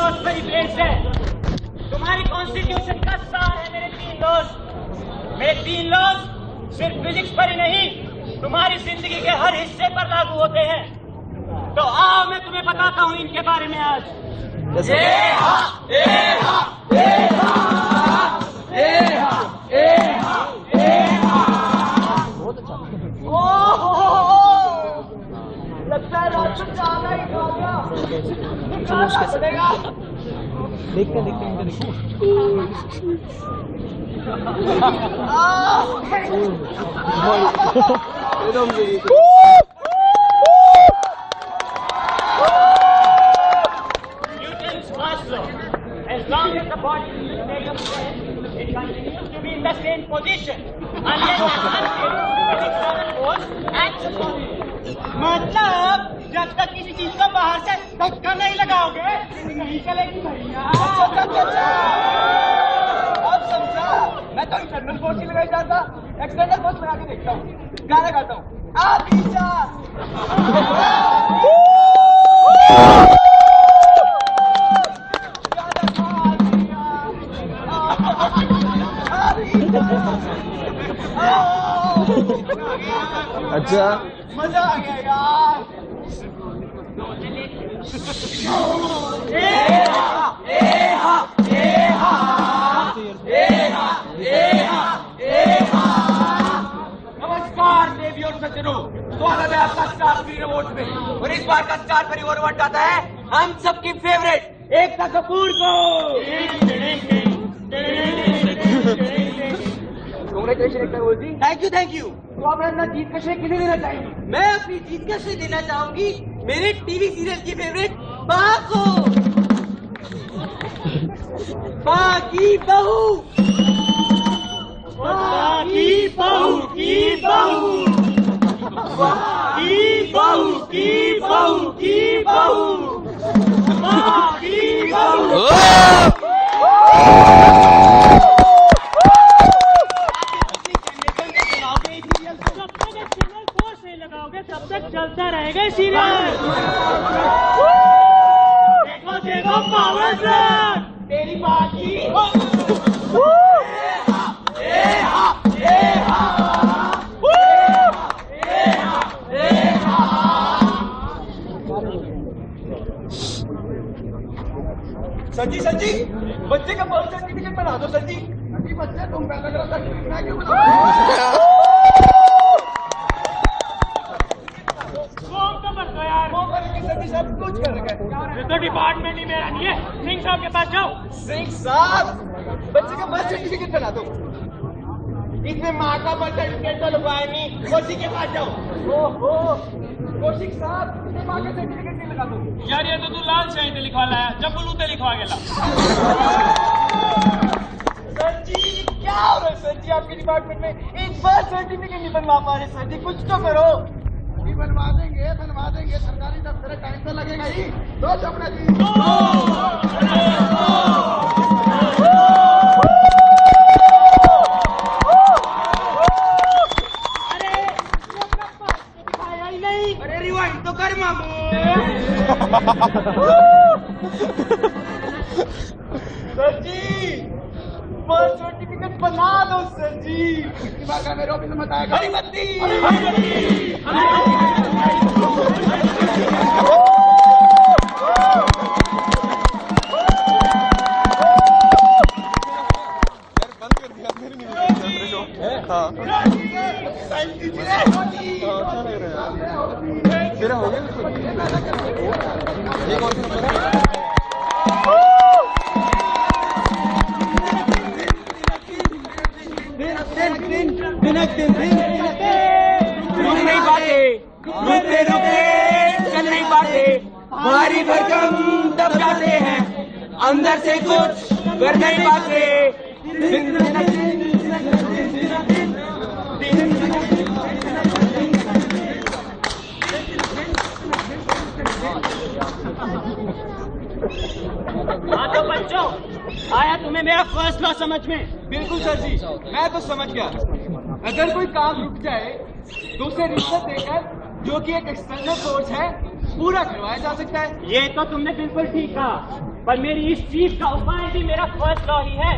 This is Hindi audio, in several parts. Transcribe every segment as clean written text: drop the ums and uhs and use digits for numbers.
लॉस पर ही बेस्ड है। तुम्हारी कॉन्स्टिट्यूशन का सार है मेरे 3 लॉस। मेरे 3 लॉस सिर्फ फिजिक्स पर ही नहीं, तुम्हारी जिंदगी के हर हिस्से पर लागू होते हैं। तो आओ मैं तुम्हें बताता हूँ इनके बारे में आज। लगता है रात में ज्यादा ही खा गया। देखते Newton's first law. As long as the body is made of strength, it continues to be in the same position unless and until an external force acts upon it. मतलब जब तक किसी चीज को बाहर से धक्का नहीं लगाओगे नहीं चलेगी भैया। अब समझा। मैं तो इंटरनल फोर्स ही लगाई जाता, एक्सटर्नल फोर्स लगा के देखता हूँ, गाना गाता हूँ। आप अच्छा मजा आ गया यार। नमस्कार देवी और सज्जनों, स्वागत है आपका स्टार स्क्रीन अवार्ड में। और इस बार का स्टार परिवार अवार्ड आता है हम सबकी फेवरेट एकता कपूर को। Thank you. तो आप अपना जीत का श्रेय किन्हें देना चाहेंगे? मैं अपनी जीत का श्रेय देना चाहूंगी मेरे टीवी सीरियल की फेवरेट बा को। बा की बहू की बहू की बहू की बहू की बहू की बहू की बहू। तब तक चलता रहेगा सीरियल। देखो पावर सर तेरी बात की। सर जी बच्चे का बर्थ सर्टिफिकेट बना दो सर जी। बच्चे तुम पैदा करो सर्टिफिकेट क्यों बनाओ? सब कुछ कर रखा है। ये तो डिपार्टमेंट ही मेरा नहीं है। सिंह साहब के पास जाओ। सिंह साहब बच्चे का बर्थ सर्टिफिकेट बना दो। इसमें माँ का बर्थ सर्टिफिकेट तो लगवाए नहीं। कोशिक के पास जाओ। ओहो कोशिक साहब इसमें माँ का सर्टिफिकेट नहीं लगा दो। यार ये तो तू लाल शाही से लिखवा लाया, जब बोलू तो लिखवा गेला। सर जी क्या हो रहा है सर जी आपके डिपार्टमेंट में? एक बर्थ सर्टिफिकेट नहीं बनवा पा रहे सर जी, कुछ तो करो। बनवा देंगे सरकारी दफ्तर टाइम तो लगेगा ही। दो चपड़ा जी। अरे दिखाया ही नहीं। अरे रिवाइंड तो कर मामू। सर जी बर्थ सर्टिफिकेट बना दो सर जी। इसकी बात मेरे ऑफिस में बताएगा। हरी बत्ती तेरा हो गया। ये कौन सा नंबर है? चल नहीं पाते भारी भरकम दब जाते हैं, अंदर से कुछ कर नहीं पाते। हाँ तो बच्चों आया तुम्हें मेरा फर्स्ट लॉ समझ में? बिल्कुल सर जी मैं तो समझ गया। अगर कोई काम रुक जाए तो उसे रिश्वत देकर, जो कि एक एक्सटर्नल फोर्स है, पूरा करवाया जा सकता है। ये तो तुमने बिल्कुल ठीक कहा, पर मेरी इस चीज का उपाय भी मेरा फर्स्ट लॉ ही है।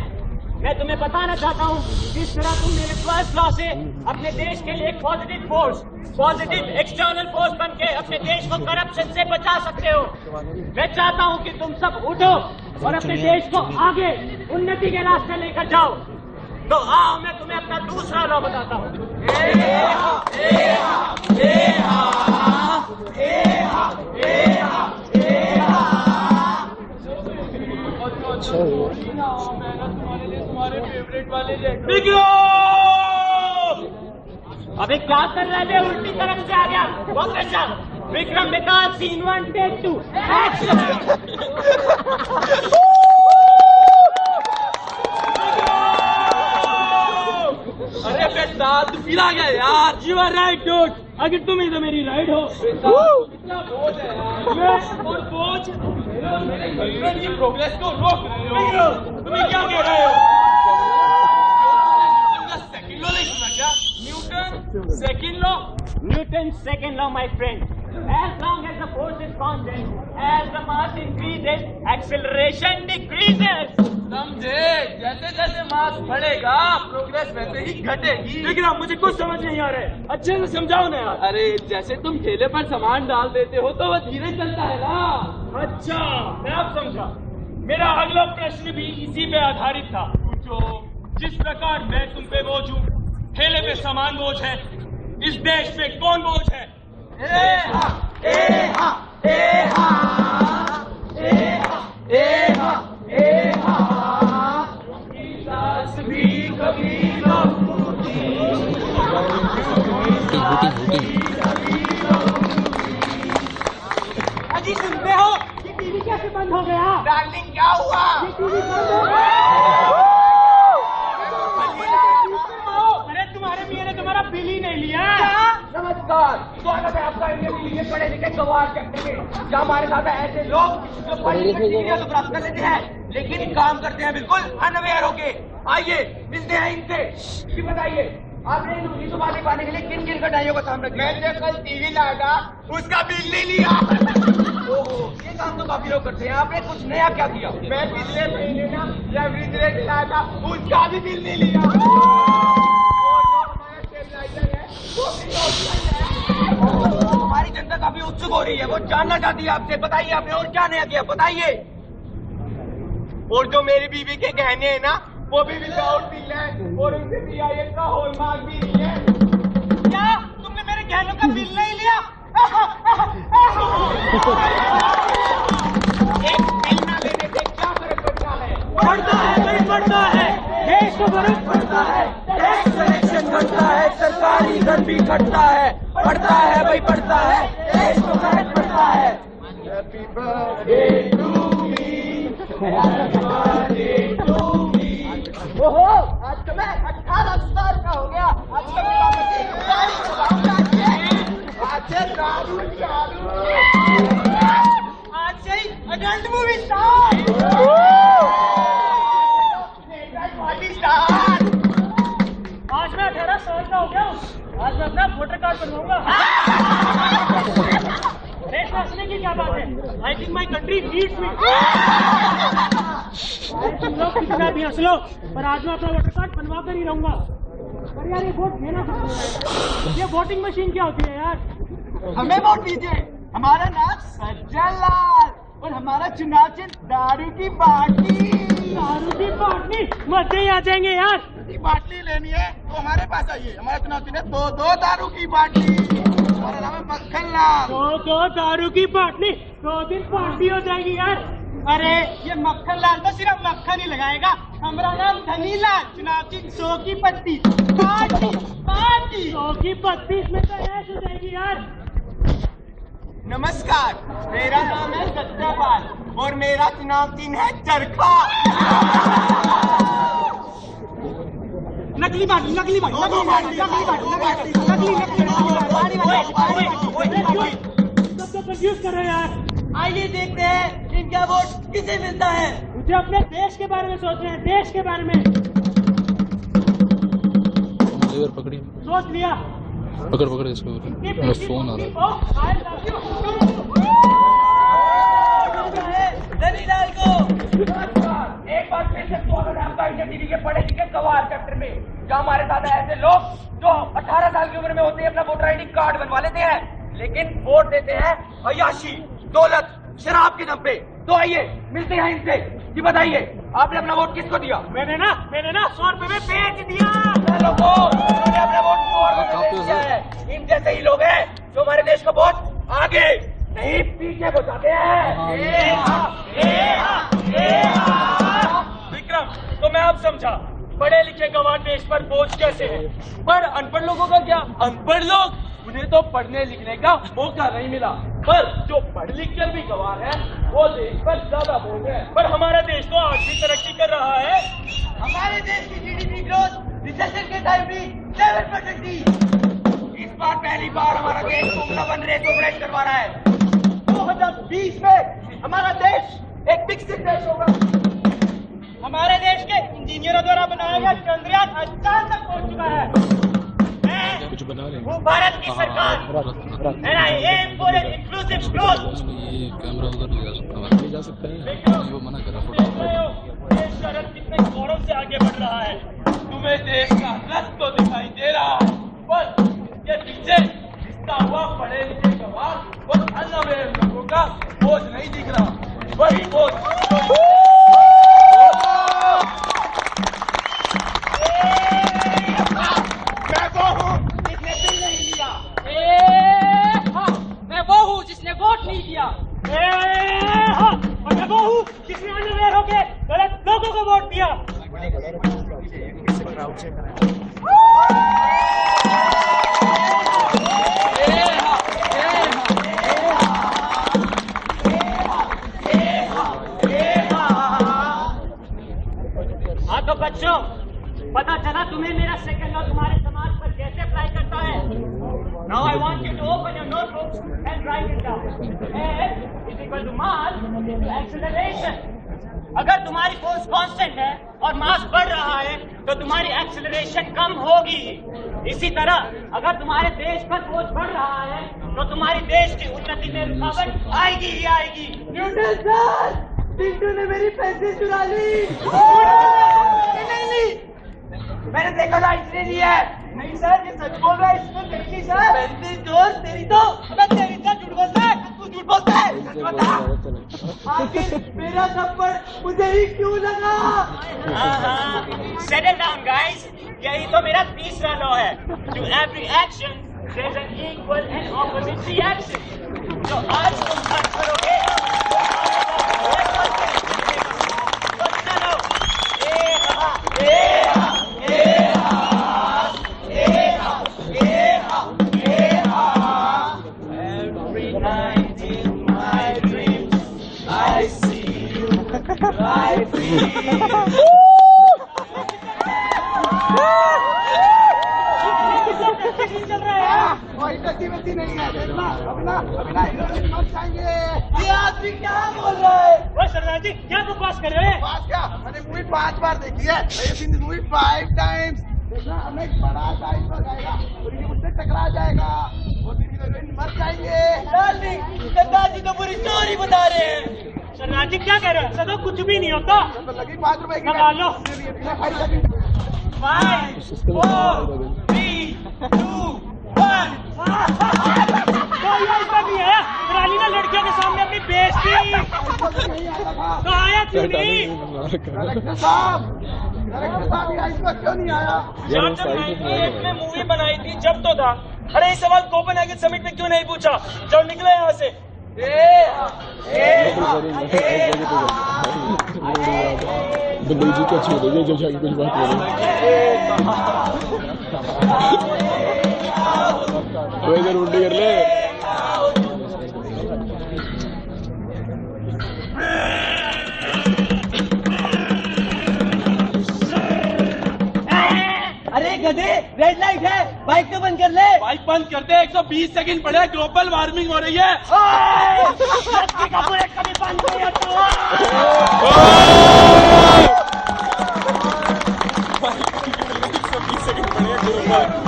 मैं तुम्हें बताना चाहता हूँ किस तरह तुम मेरे फर्स्ट लॉ से अपने देश के लिए एक positive force, positive external force बन के अपने देश को करप्शन से बचा सकते हो। मैं चाहता हूँ कि तुम सब उठो और अपने देश को आगे उन्नति के रास्ते लेकर जाओ। तो आओ मैं तुम्हें अपना दूसरा लॉ बताता हूँ। अबे क्या कर रहे थे? उल्टी तरफ से आ गया। वापस जा। विक्रम विकास सीन 1 टेक 2 एक्शन। अरे बेटा तू पिला गया यार। यू आर राइट डूड, अगर तुम ही तो मेरी राइट हो। कितना बोझ है यार। और बोझ मेरे गर्लफ्रेंड की प्रोग्रेस को रोक रहे हो। तुम्हें क्या कह रहे हो? सेकंड लॉ नहीं सुना क्या? Newton second law. Newton's second law, my friend. As long as the force is constant, as the mass increases, acceleration decreases. समझे? जैसे जैसे मास बढ़ेगा प्रोग्रेस वैसे ही घटेगी। लेकिन आप मुझे कुछ समझ नहीं आ रहा है, अच्छे से समझाओ ना यार। अरे जैसे तुम ठेले पर सामान डाल देते हो तो वो धीरे चलता है ना। अच्छा, मैं अब समझा। मेरा अगला प्रश्न भी इसी पे आधारित था। पूछो। जिस प्रकार मैं तुम पे बोझ हूँ, ठेले पे सामान बोझ है, इस देश पे कौन बोझ है? अजी सुनते हो? ये टीवी कैसे बंद हो गया? डार्लिंग क्या हुआ? ये टीवी बंद हो गया। अरे तुम्हारे मियां ने तुम्हारा बिल ही नहीं लिया। नमस्कार, स्वागत है आपका इंडिया के लिए पढ़े लिखे गवार करने में। क्या हमारे साथ ऐसे लोग जो पढ़े लिखे डिग्रियां तो प्राप्त कर लेते हैं लेकिन काम करते हैं बिल्कुल अनअवेयर होके। आइए मिलते हैं इनसे। ये बताइए आपने इन उंगली को बातें पाने के लिए किन किन कठिनाइयों का सामना किया? मैंने कल टीवी लाया था, उसका बिल नहीं लिया। ओहो, ये काम तो काफी लोग करते हैं। आपने कुछ नया क्या किया? मैं पिछले महीने ना रेफ्रिजरेटर लाया था, उसका भी बिल नहीं लिया। हमारी जनता काफी उत्सुक हो रही है, वो जानना चाहती है आपसे। बताइए आपने और क्या नया किया, बताइए। और जो मेरी बीवी के गहने हैं ना, वो भी विदाउट बिल है और उनसे BIS का हॉलमार्क भी नहीं है। क्या तुमने मेरे गहनों का बिल नहीं लिया? एक बिल ना लेने से क्या फर्क पड़ता है? पड़ता है भाई, पड़ता है। देश को फर्क पड़ता है, टैक्स कलेक्शन घटता है, सरकारी घर भी घटता है। पड़ता है भाई, पड़ता है, देश को फर्क पड़ता है। Happy birthday to me, happy birthday to me. ओहो, आज तो मैं 18 साल का हो गया। आज तो गाड़ी चलाऊंगा। आज से दारू चालू, आज से ही adult movie start, party start. आज मैं 18 साल का हो गया हूँ। आज मैं अपना वोटर कार्ड बनवाऊंगा। देश में हंसने की क्या बात है? I think my country needs मी। तुम लोग कितना भी हंस लो, पर आज मैं अपना वोटर कार्ड बनवा कर ही रहूंगा। पर यार ये वोट देना सकते हैं। ये वोटिंग मशीन क्या होती है यार? हमें वोट दीजिए। हमारा नाम सज्जन लाल और हमारा चुनाव चिन्ह दारू की बाटली। दारू की बाटली? मजे ही आ जाएंगे यार। बाटली लेनी है तो हमारे पास आइए। हमारा चुनाव चिन्ह है दो दारू की बाटली। हमारा नाम है मक्खन लाल। दो दारू की बाटली, 2 दिन पार्टी हो जाएगी यार। अरे ये मक्खन लाल तो सिर्फ मक्खन ही लगाएगा। हमारा नाम धनी लाल, चुनाव चिन्ह 100 की पत्ती। पार्टी पार्टी 100 की पत्ती, इसमें तो ऐश हो जाएगी यार। नमस्कार, मेरा नाम है सत्यापाल और मेरा चुनाव चिन्ह है चरखा। नकली बाटली, नकली बाटली, नकली बाटली, नकली बाटली, नकली बाटली। सब तो कंफ्यूज कर रहे हैं यार। आइए देखते हैं इनका वोट किसे मिलता है। मुझे अपने देश के बारे में सोचना है, देश के बारे में। पकड़ी, सोच लिया। पकड़ इसको। फोन आ रहा है। लाल को। एक बार फिर से स्वागत है आपका इंडिया टीवी के पढ़े लिखे गवार चैप्टर में, जहाँ हमारे साथ ऐसे लोग जो 18 साल की उम्र में होते हैं अपना वोटर आईडी कार्ड बनवा लेते हैं, लेकिन वोट देते हैं अय्याशी, दौलत, शराब के दम पे। तो आइए मिलते हैं इनसे। जी बताइए, आपने अपना वोट किसको दिया? मैंने ना 100 रुपए में बेच दिया। लोगों, उन्होंने अपना वोट 100 रुपए में बेच दिया है। इन जैसे ही लोग हैं जो हमारे देश को वोट आगे नहीं पीछे पहुंचाते हैं। विक्रम, तो मैं अब समझा पढ़े लिखे गवार देश पर बोझ कैसे है। पर अनपढ़ लोगों का क्या? अनपढ़ लोग, उन्हें तो पढ़ने लिखने का मौका नहीं मिला, पर जो पढ़ लिख कर भी गवार है वो देश पर ज्यादा बोझ है। पर हमारा देश तो आज भी तरक्की कर रहा है। हमारे देश की जीडीपी ग्रोथ रिसेशन के टाइम भी 7% थी। इस बार पहली बार हमारा देश को रेट ऑपरेट करवा रहा है। 2020 में हमारा देश एक विकसित देश होगा। हमारे देश के इंजीनियरों द्वारा बनाया गया चंद्रयान चांद तक पहुंच चुका है। कुछ बना रहे वो भारत की सरकार and I aim for an inclusive growth। ये कैमरा उधर ले जा सकता है, ले जा सकता है, वो मना कर रहा देश का रथ कितने गौरव से आगे बढ़ रहा है। तुम्हें देश का रथ तो दिखाई दे रहा है, पर ये पीछे जिसका हुआ पढ़े लिखे गवार और अनअवेयर लोगों का बोझ नहीं दिख रहा। वही बोझ मैं वो हूँ जिसने वोट नहीं दिया। और मैं वो हूँ जिसने अनअवेयर होके गलत लोगों को वोट दिया। हाँ तो बच्चों, पता चला तुम्हें मेरा सेकंड लॉ तुम्हारे समाज पर कैसे अप्लाई करता है। Now I want you to open your notebooks and write it down. F is equal to mass into acceleration. अगर तुम्हारी फोर्स कांस्टेंट है और मास बढ़ रहा है तो तुम्हारी एक्सेलरेशन कम होगी। इसी तरह अगर तुम्हारे देश पर बोझ बढ़ रहा है तो तुम्हारी देश की उन्नति में रुकावट आएगी ही आएगी। न्यूटन सर, पिंटू ने मेरी पेंसिल चुरा ली। नहीं, मैंने देखा था इसने ली है। नहीं सर, ये सच बोल रहा है, इसको देखी सर। पेंसिल चोर तेरी तो, अबे तेरी तो झूठ बोलता है, तू झूठ बोलता है। सच बता, आखिर मेरा थप्पड़ मुझे ही क्यों लगा? Settle down, guys. यही तो मेरा तीसरा लॉ है। To every action, there's an equal and opposite reaction. जो आज तुम खर्च करोगे, तो चलो, Every night in my dreams, I see you, I feel. कोई गतिविधि नहीं है, देखना अभी ना मर जाएंगे। ये आदमी क्या बोल रहा है? ओए सरदार जी, क्या बकवास कर रहे हैं? बात क्या? मैंने मूवी 5 बार देखी है। Movie 5 times. देखना, हमें एक बड़ा आइसबर्ग आएगा और ये मुझसे टकरा जाएगा और हीरोइन मर जाएंगे। डार्लिंग, सरदार जी तो पूरी स्टोरी बता रहे हैं। सरदार जी क्या कह रहे हैं? सदा कुछ भी नहीं होता। तो लगी 5 रुपए की। लगा लो। 5 4 3 2 1। तो ये ऐसा भी है, रानी ने लड़कियों के सामने अपनी बेइज्जती तो आया क्यों नहीं? डायरेक्टर साहब ये आइसबर्ग क्यों नहीं आया? जब 98 में मूवी बनाई थी जब तो था। अरे ये सवाल कोपेनहेगन समिट में क्यों नहीं पूछा जब निकले यहाँ से? दुबई जी को छोड़ दे, जो जाके कुछ बात करे इधर उल्टी कर ले। अरे गधे, रेड लाइट है, बाइक तो बंद कर ले। बाइक बंद कर दे, 120 सेकंड पड़े, ग्लोबल वार्मिंग हो रही है। का बुलेट कभी बंद नहीं होता।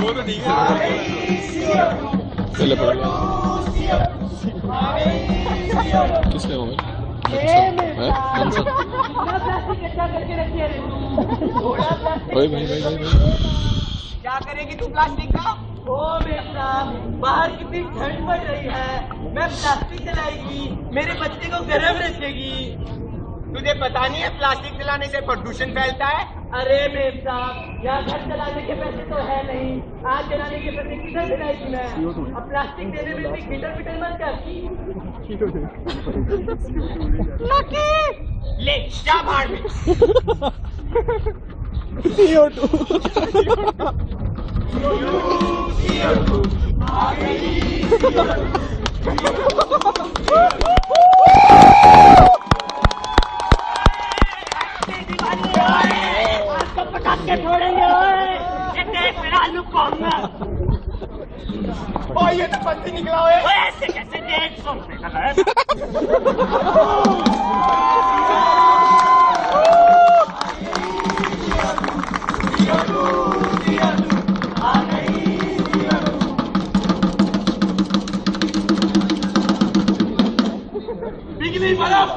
वो तो ठीक है, चले पड़ गया। किसने हो? प्लास्टिक अच्छा करके रखिए भाई भाई भाई भाई क्या करेगी तू प्लास्टिक का? ओ मेरे साहब, बाहर कितनी ठंड पड़ रही है, मैं प्लास्टिक जलाएगी, मेरे बच्चे को गर्म रखेगी। तुझे पता नहीं है प्लास्टिक जलाने से प्रदूषण फैलता है? अरे मेम साहब, यहाँ घर चलाने के पैसे तो है नहीं, आग जलाने के पैसे किधर से लाएगी मैं? अब प्लास्टिक देने में भी गिटर पिटर मत कर। ले जा भाड़ में। पटाखे छोड़ेंगे ये देख मेरा आलू कहूंगा। और ये तो बंदी निकला हुआ है। ऐसे कैसे 150 रुपए का है? बिजली बर्फ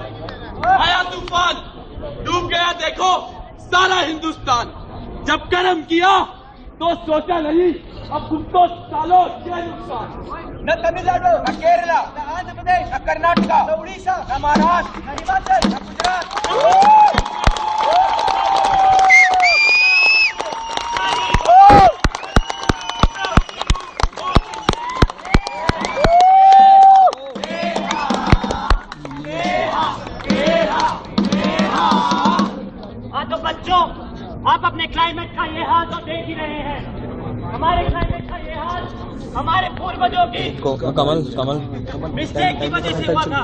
आया तूफान, डूब गया देखो सारा हिंदुस्तान। जब कर्म किया तो सोचा नहीं, अब तुम तो सालो क्या नुकसान। न तमिलनाडु, न केरला, न आंध्र प्रदेश, न कर्नाटका, न उड़ीसा, न महाराष्ट्र, न हिमाचल, न गुजरात। हाँ तो बच्चों, आप अपने क्लाइमेट का ये हाल तो देख ही रहे हैं। हमारे क्लाइमेट का ये हाल हमारे पूर्वजों की कमल कमल मिस्टेक की वजह से हुआ था।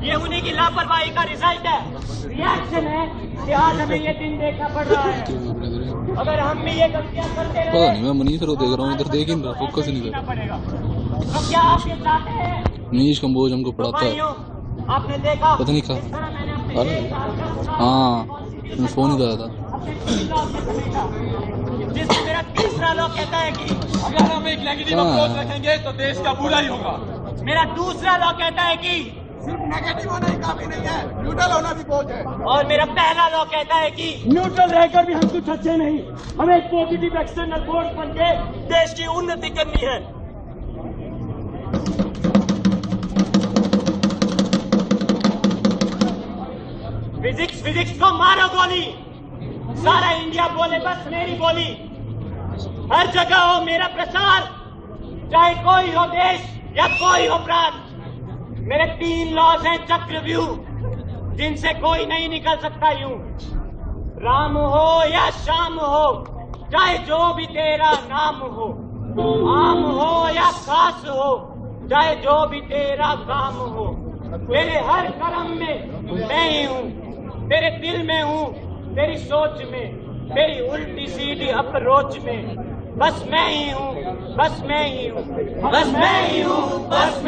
ये उन्हीं की लापरवाही का रिजल्ट है, रिएक्शन है कि आज हमें ये दिन देखना पड़ रहा है। अगर हम भी ये गलतियां करते पता रहे नहीं, मैं मनीष को देख रहा हूँ, इधर देख ही नहीं रहा, फोकस ही नहीं कर पड़ेगा। तो क्या आप ये चाहते हैं? मनीष कंबोज हमको पढ़ाता है, भाइयों, आपने देखा पता नहीं इस तरह कहा। मैंने अपने हाँ मैं फोन ही कराया था। जिसमें मेरा तीसरा लॉ कहता है कि अगर हम एक नेगेटिव अप्रोच रखेंगे तो देश का बुरा ही होगा। मेरा दूसरा लॉ कहता है कि सिर्फ नेगेटिव होना ही काफी नहीं है, न्यूट्रल होना भी बहुत है। और मेरा पहला लॉ कहता है कि न्यूट्रल रहकर भी हम कुछ अच्छे नहीं, हमें एक पॉजिटिव एक्सटर्नल फोर्स बन के देश की उन्नति करनी है। फिजिक्स को मारो गोली, सारा इंडिया बोले बस मेरी बोली। हर जगह हो मेरा प्रचार, चाहे कोई हो देश या कोई हो प्रांत। मेरे 3 लॉज हैं चक्रव्यूह, जिनसे कोई नहीं निकल सकता यूं। राम हो या शाम हो, चाहे जो भी तेरा नाम हो, आम हो या खास हो, चाहे जो भी तेरा काम हो। तेरे हर कर्म में मैं ही हूँ, तेरे दिल में हूँ, तेरी सोच में, तेरी उल्टी सीधी अप्रोच में। बस मैं ही हूँ, बस मैं ही हूँ, बस मैं ही हूँ, बस